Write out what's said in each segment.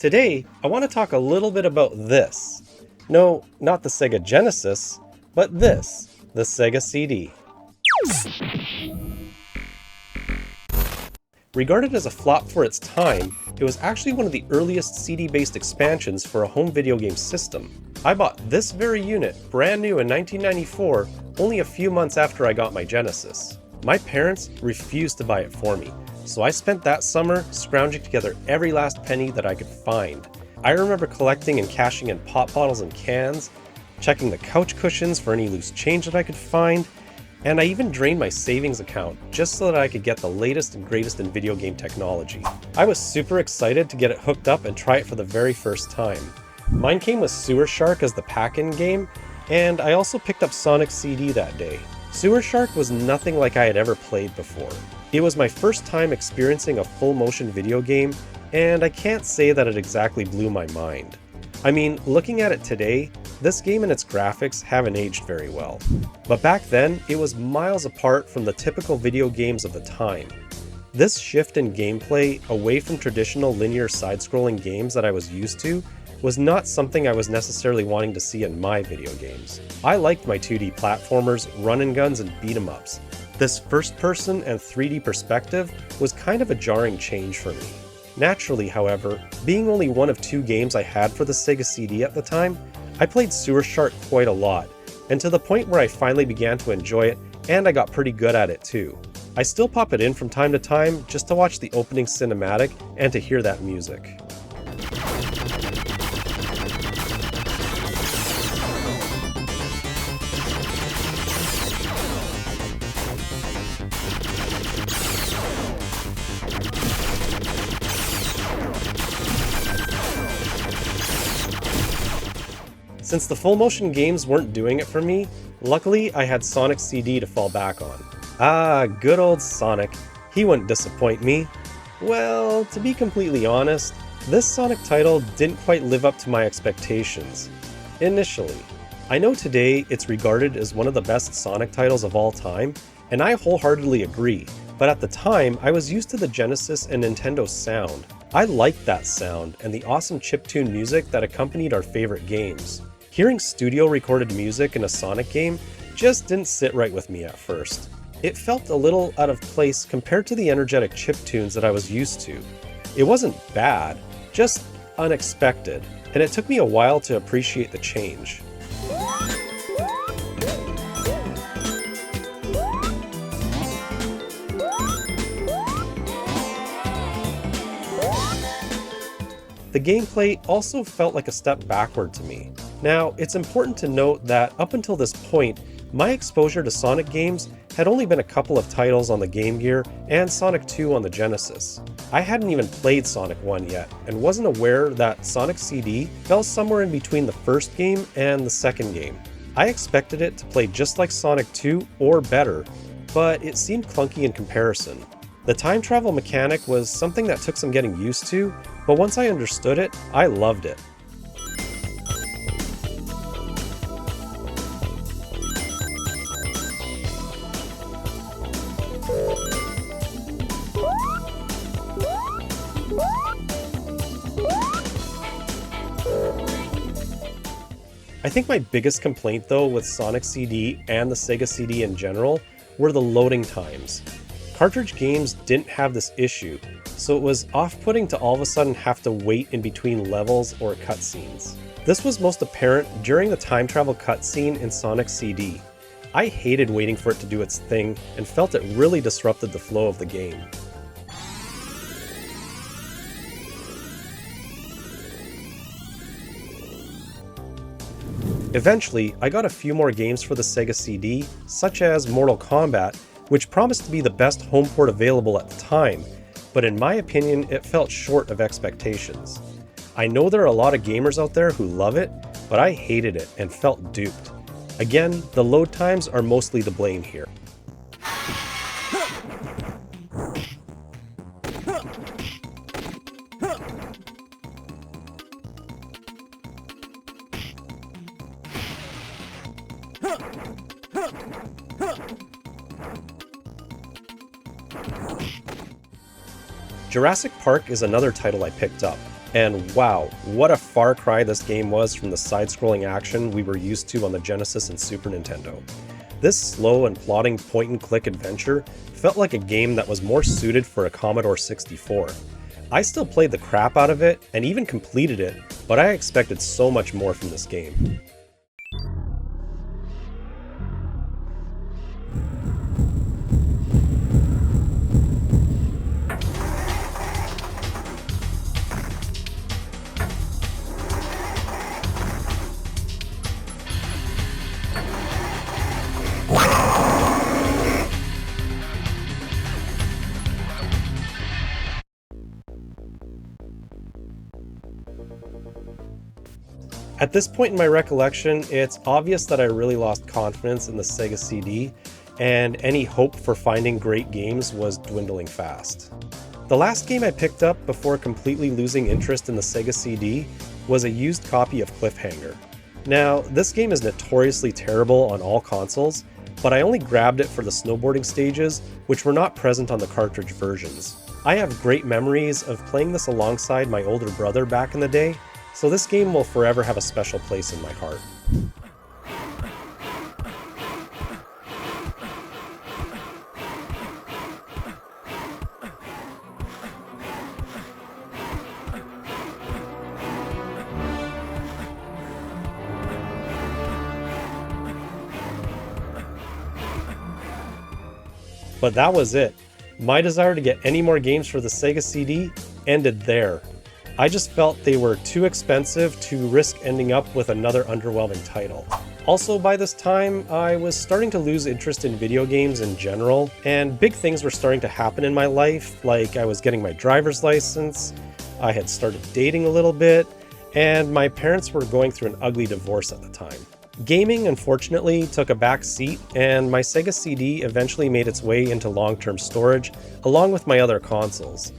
Today, I want to talk a little bit about this. No, not the Sega Genesis, but this, the Sega CD. Regarded as a flop for its time, it was actually one of the earliest CD-based expansions for a home video game system. I bought this very unit, brand new in 1994, only a few months after I got my Genesis. My parents refused to buy it for me, so I spent that summer scrounging together every last penny that I could find. I remember collecting and cashing in pop bottles and cans, checking the couch cushions for any loose change that I could find, and I even drained my savings account just so that I could get the latest and greatest in video game technology. I was super excited to get it hooked up and try it for the very first time. Mine came with Sewer Shark as the pack-in game, and I also picked up Sonic CD that day. Sewer Shark was nothing like I had ever played before. It was my first time experiencing a full-motion video game, and I can't say that it exactly blew my mind. I mean, looking at it today, this game and its graphics haven't aged very well. But back then, it was miles apart from the typical video games of the time. This shift in gameplay away from traditional linear side-scrolling games that I was used to was not something I was necessarily wanting to see in my video games. I liked my 2D platformers, run-and-guns, and beat-em-ups. This first-person and 3D perspective was kind of a jarring change for me. Naturally, however, being only one of two games I had for the Sega CD at the time, I played Sewer Shark quite a lot, and to the point where I finally began to enjoy it, and I got pretty good at it too. I still pop it in from time to time just to watch the opening cinematic and to hear that music. Since the full-motion games weren't doing it for me, luckily I had Sonic CD to fall back on. Ah, good old Sonic. He wouldn't disappoint me. Well, to be completely honest, this Sonic title didn't quite live up to my expectations. Initially. I know today it's regarded as one of the best Sonic titles of all time, and I wholeheartedly agree, but at the time I was used to the Genesis and Nintendo sound. I liked that sound and the awesome chiptune music that accompanied our favorite games. Hearing studio-recorded music in a Sonic game just didn't sit right with me at first. It felt a little out of place compared to the energetic chiptunes that I was used to. It wasn't bad, just unexpected, and it took me a while to appreciate the change. The gameplay also felt like a step backward to me. Now, it's important to note that up until this point, my exposure to Sonic games had only been a couple of titles on the Game Gear and Sonic 2 on the Genesis. I hadn't even played Sonic 1 yet, and wasn't aware that Sonic CD fell somewhere in between the first game and the second game. I expected it to play just like Sonic 2 or better, but it seemed clunky in comparison. The time travel mechanic was something that took some getting used to, but once I understood it, I loved it. I think my biggest complaint though with Sonic CD and the Sega CD in general were the loading times. Cartridge games didn't have this issue, so it was off-putting to all of a sudden have to wait in between levels or cutscenes. This was most apparent during the time travel cutscene in Sonic CD. I hated waiting for it to do its thing and felt it really disrupted the flow of the game. Eventually, I got a few more games for the Sega CD, such as Mortal Kombat, which promised to be the best home port available at the time, but in my opinion, it felt short of expectations. I know there are a lot of gamers out there who love it, but I hated it and felt duped. Again, the load times are mostly to blame here. Jurassic Park is another title I picked up. And wow, what a far cry this game was from the side-scrolling action we were used to on the Genesis and Super Nintendo. This slow and plodding point-and-click adventure felt like a game that was more suited for a Commodore 64. I still played the crap out of it and even completed it, but I expected so much more from this game. At this point in my recollection, it's obvious that I really lost confidence in the Sega CD, and any hope for finding great games was dwindling fast. The last game I picked up before completely losing interest in the Sega CD was a used copy of Cliffhanger. Now, this game is notoriously terrible on all consoles, but I only grabbed it for the snowboarding stages, which were not present on the cartridge versions. I have great memories of playing this alongside my older brother back in the day, so this game will forever have a special place in my heart. But that was it. My desire to get any more games for the Sega CD ended there. I just felt they were too expensive to risk ending up with another underwhelming title. Also, by this time, I was starting to lose interest in video games in general, and big things were starting to happen in my life, like I was getting my driver's license, I had started dating a little bit, and my parents were going through an ugly divorce at the time. Gaming, unfortunately, took a back seat, and my Sega CD eventually made its way into long-term storage, along with my other consoles.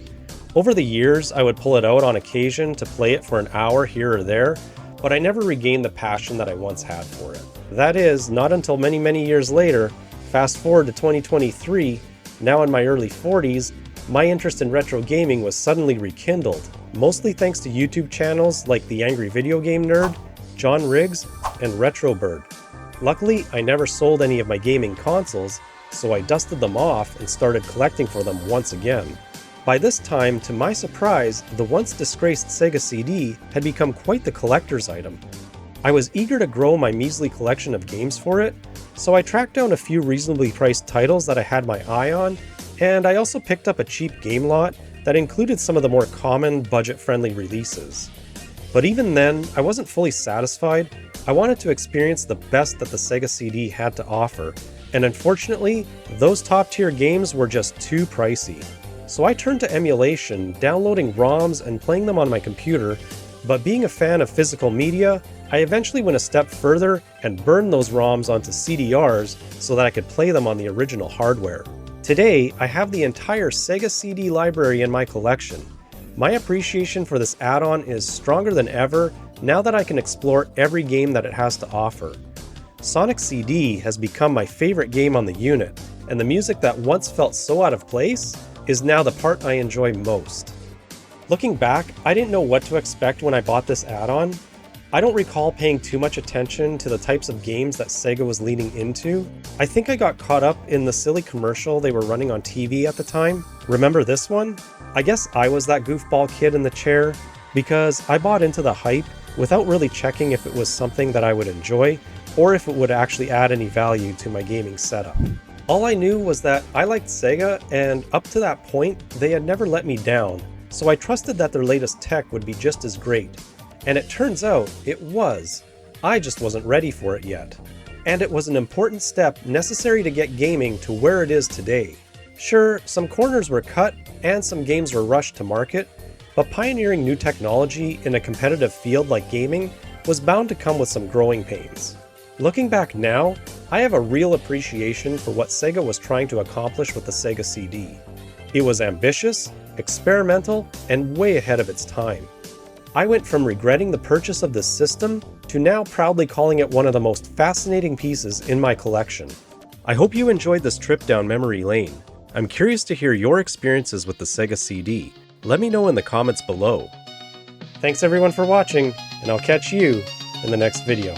Over the years, I would pull it out on occasion to play it for an hour here or there, but I never regained the passion that I once had for it. That is, not until many years later, fast forward to 2023, now in my early 40s, my interest in retro gaming was suddenly rekindled, mostly thanks to YouTube channels like The Angry Video Game Nerd, John Riggs, and RetroBird. Luckily, I never sold any of my gaming consoles, so I dusted them off and started collecting for them once again. By this time, to my surprise, the once disgraced Sega CD had become quite the collector's item. I was eager to grow my measly collection of games for it, so I tracked down a few reasonably priced titles that I had my eye on, and I also picked up a cheap game lot that included some of the more common, budget-friendly releases. But even then, I wasn't fully satisfied. I wanted to experience the best that the Sega CD had to offer, and unfortunately, those top-tier games were just too pricey. So I turned to emulation, downloading ROMs and playing them on my computer, but being a fan of physical media, I eventually went a step further and burned those ROMs onto CDRs so that I could play them on the original hardware. Today, I have the entire Sega CD library in my collection. My appreciation for this add-on is stronger than ever now that I can explore every game that it has to offer. Sonic CD has become my favorite game on the unit, and the music that once felt so out of place is now the part I enjoy most. Looking back, I didn't know what to expect when I bought this add-on. I don't recall paying too much attention to the types of games that Sega was leaning into. I think I got caught up in the silly commercial they were running on TV at the time. Remember this one? I guess I was that goofball kid in the chair, because I bought into the hype without really checking if it was something that I would enjoy, or if it would actually add any value to my gaming setup. All I knew was that I liked Sega, and up to that point, they had never let me down, so I trusted that their latest tech would be just as great. And it turns out, it was. I just wasn't ready for it yet. And it was an important step necessary to get gaming to where it is today. Sure, some corners were cut, and some games were rushed to market, but pioneering new technology in a competitive field like gaming was bound to come with some growing pains. Looking back now, I have a real appreciation for what Sega was trying to accomplish with the Sega CD. It was ambitious, experimental, and way ahead of its time. I went from regretting the purchase of this system to now proudly calling it one of the most fascinating pieces in my collection. I hope you enjoyed this trip down memory lane. I'm curious to hear your experiences with the Sega CD. Let me know in the comments below. Thanks everyone for watching, and I'll catch you in the next video.